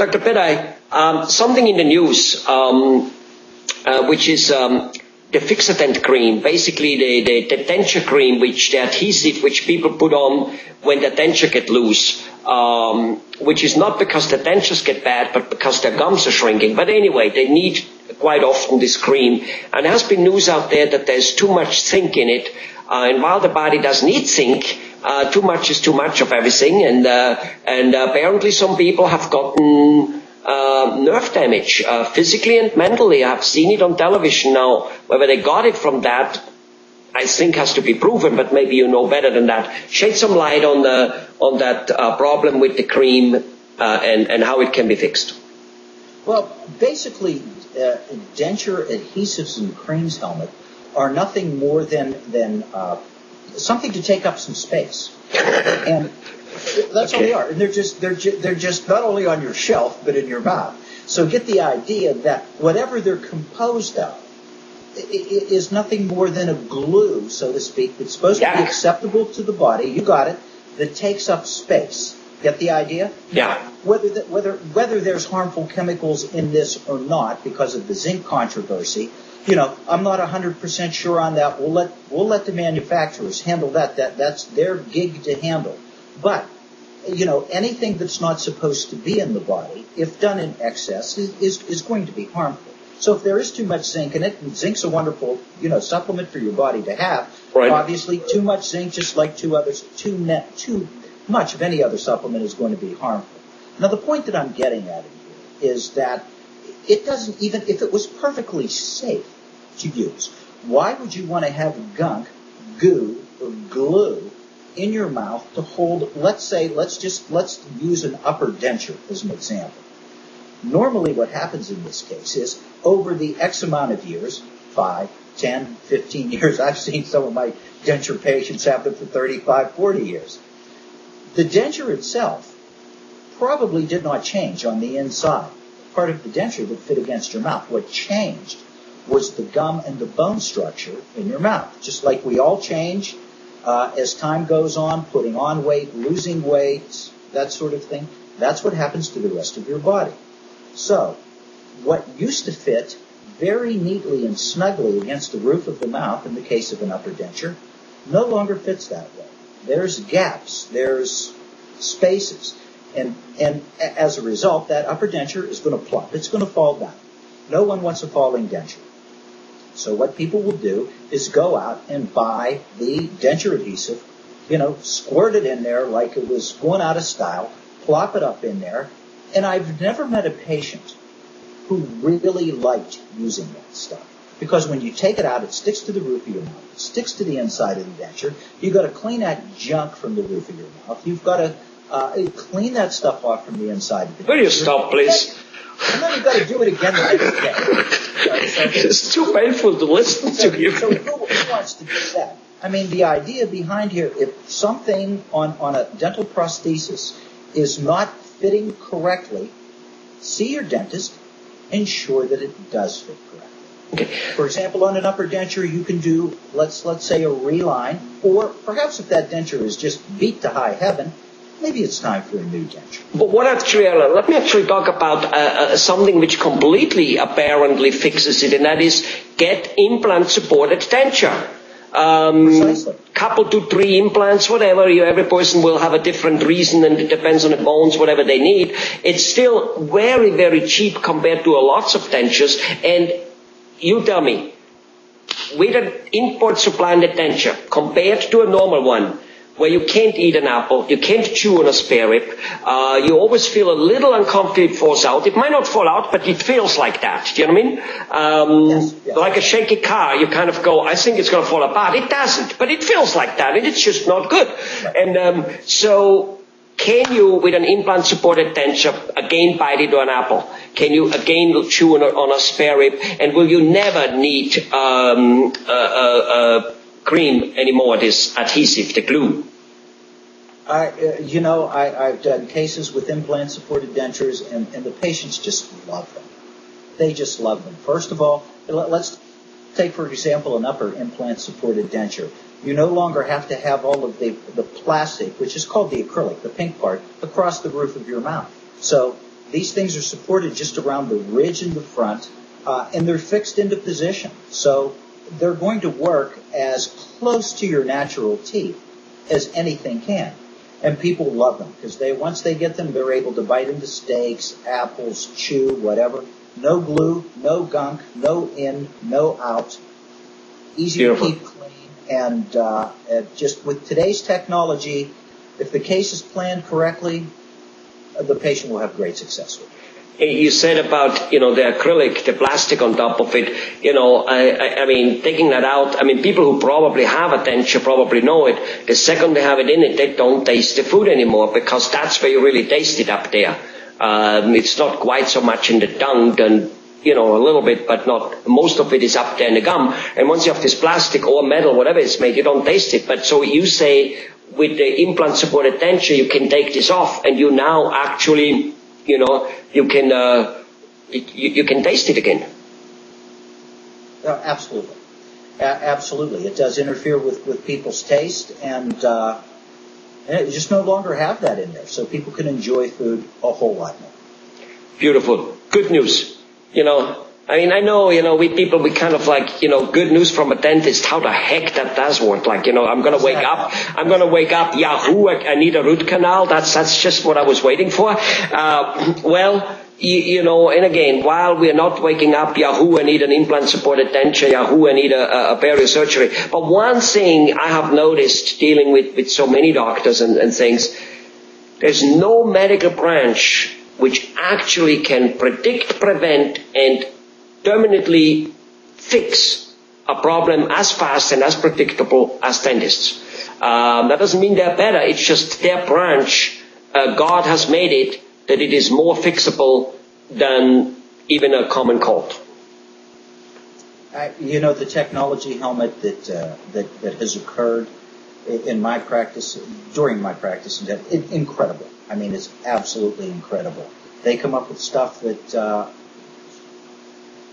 Dr. Pedai, something in the news, which is the Fixodent cream, basically the denture cream, which the adhesive which people put on when the denture get loose, which is not because the dentures get bad, but because their gums are shrinking. But anyway, they need quite often this cream. And there has been news out there that there's too much zinc in it. And while the body does need zinc, too much is too much of everything. And apparently some people have gotten nerve damage, physically and mentally. I've seen it on television now. Whether they got it from that, I think has to be proven, but maybe you know better than that. Shed some light on that problem with the cream and how it can be fixed. Well, basically, denture adhesives and creams, Helmut, are nothing more than something to take up some space, and that's all they are. And they're just not only on your shelf but in your mouth. So get the idea that whatever they're composed of is nothing more than a glue, so to speak, that's supposed to be acceptable to the body. You got it. That takes up space. Get the idea? Yeah. Whether there's harmful chemicals in this or not, because of the zinc controversy, I'm not 100% sure on that. We'll let the manufacturers handle that. That's their gig to handle. But anything that's not supposed to be in the body, if done in excess, is going to be harmful. So if there is too much zinc in it, and zinc's a wonderful supplement for your body to have. Right. Obviously, too much zinc, just like too much of any other supplement, is going to be harmful. Now, the point that I'm getting at here is that it doesn't, even if it was perfectly safe to use, why would you want to have gunk, goo, or glue in your mouth to hold, let's use an upper denture as an example. Normally what happens in this case is, over the X amount of years, 5, 10, 15 years, I've seen some of my denture patients have them for 35, 40 years, the denture itself probably did not change on the inside. Part of the denture would fit against your mouth. What changed was the gum and the bone structure in your mouth. Just like we all change as time goes on, putting on weight, losing weight, that sort of thing. That's what happens to the rest of your body. So, what used to fit very neatly and snugly against the roof of the mouth in the case of an upper denture no longer fits that way. There's gaps, there's spaces. And as a result, that upper denture is going to plump. It's going to fall down. No one wants a falling denture. So what people will do is go out and buy the denture adhesive, squirt it in there like it was going out of style, plop it up in there. And I've never met a patient who really liked using that stuff. Because when you take it out, it sticks to the roof of your mouth. It sticks to the inside of the denture. You've got to clean that junk from the roof of your mouth. You've got to clean that stuff off from the inside of the denture. Will you stop, please? And then you've got to do it again the next day. It's too painful to listen to you. So who wants to do that? I mean, the idea behind here, if something on a dental prosthesis is not fitting correctly, see your dentist, ensure that it does fit correctly. Okay. For example, on an upper denture, you can do, let's say, a reline, or perhaps if that denture is just beat to high heaven, maybe it's time for a new denture. But let me actually talk about something which completely apparently fixes it, and that is get implant-supported denture. Precisely. Couple to 3 implants, whatever. Every person will have a different reason, and it depends on the bones, whatever they need. It's still very, very cheap compared to lots of dentures. And you tell me, with an import supplanted denture compared to a normal one, where you can't eat an apple, you can't chew on a spare rib, you always feel a little uncomfortable it falls out. It might not fall out, but it feels like that. Do you know what I mean? Yes. Like a shaky car, you kind of go, I think it's going to fall apart. It doesn't, but it feels like that, and it's just not good. And so can you, with an implant-supported denture, again bite into an apple? Can you again chew on a spare rib? And will you never need cream anymore, this adhesive, the glue? I've done cases with implant-supported dentures, and the patients just love them. They just love them. First of all, let's take, for example, an upper implant-supported denture. You no longer have to have all of the plastic, which is called the acrylic, the pink part, across the roof of your mouth. So these things are supported just around the ridge in the front, and they're fixed into position. So they're going to work as close to your natural teeth as anything can. And people love them because once they get them, they're able to bite into steaks, apples, chew, whatever. No glue, no gunk, no in, no out. Easy Beautiful. to keep clean. And just with today's technology, if the case is planned correctly, the patient will have great success with it. You said about, the acrylic, the plastic on top of it, I mean, taking that out, I mean, people who probably have a denture probably know it. The second they have it in it, they don't taste the food anymore because that's where you really taste it up there. It's not quite so much in the tongue and, a little bit, but not, most of it is up there in the gum. And once you have this plastic or metal, whatever it's made, you don't taste it. But so you say with the implant supported denture, you can take this off and you now actually, you can taste it again. Absolutely. Absolutely. It does interfere with people's taste, and you just no longer have that in there. So people can enjoy food a whole lot more. Beautiful. Good news. I know, we people, we kind of like, good news from a dentist, how the heck that does work. Like, I'm going to wake up, Yahoo, I need a root canal. That's just what I was waiting for. And again, while we're not waking up, Yahoo, I need an implant supported denture, Yahoo, I need a perio surgery. But one thing I have noticed dealing with so many doctors and things, there's no medical branch which actually can predict, prevent, and permanently fix a problem as fast and as predictable as dentists. That doesn't mean they're better. It's just their branch. God has made it that it is more fixable than even a common cold. The technology helmet that has occurred in my practice, during my practice, incredible. I mean, it's absolutely incredible. They come up with stuff that.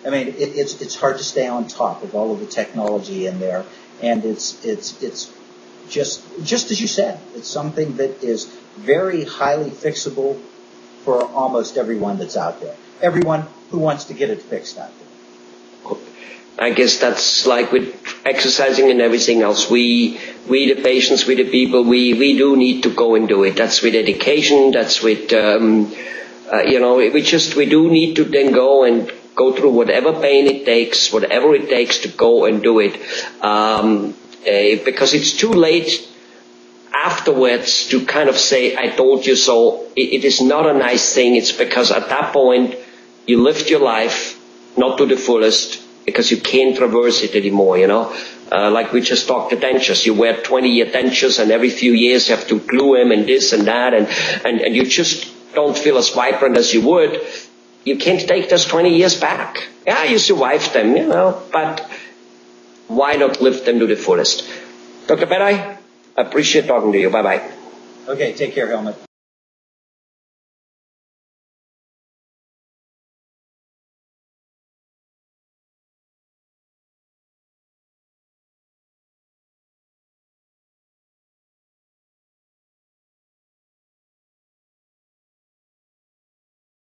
It's hard to stay on top of all of the technology in there, and it's just as you said, it's something that is very highly fixable for almost everyone that's out there. Everyone who wants to get it fixed out there. I guess that's like with exercising and everything else. We the patients, we the people, we do need to go and do it. That's with education. That's with we do need to then go and go through whatever pain it takes, whatever it takes to go and do it. Because it's too late afterwards to kind of say, I told you so. It is not a nice thing. It's because at that point, you lived your life not to the fullest because you can't reverse it anymore, Like we just talked the dentures. You wear 20-year dentures and every few years you have to glue them and this and that and you just don't feel as vibrant as you would. You can't take those 20 years back. Yeah, you survived them, but why not live them to the fullest? Dr. Bedai, I appreciate talking to you. Bye-bye. Okay, take care, Helmut.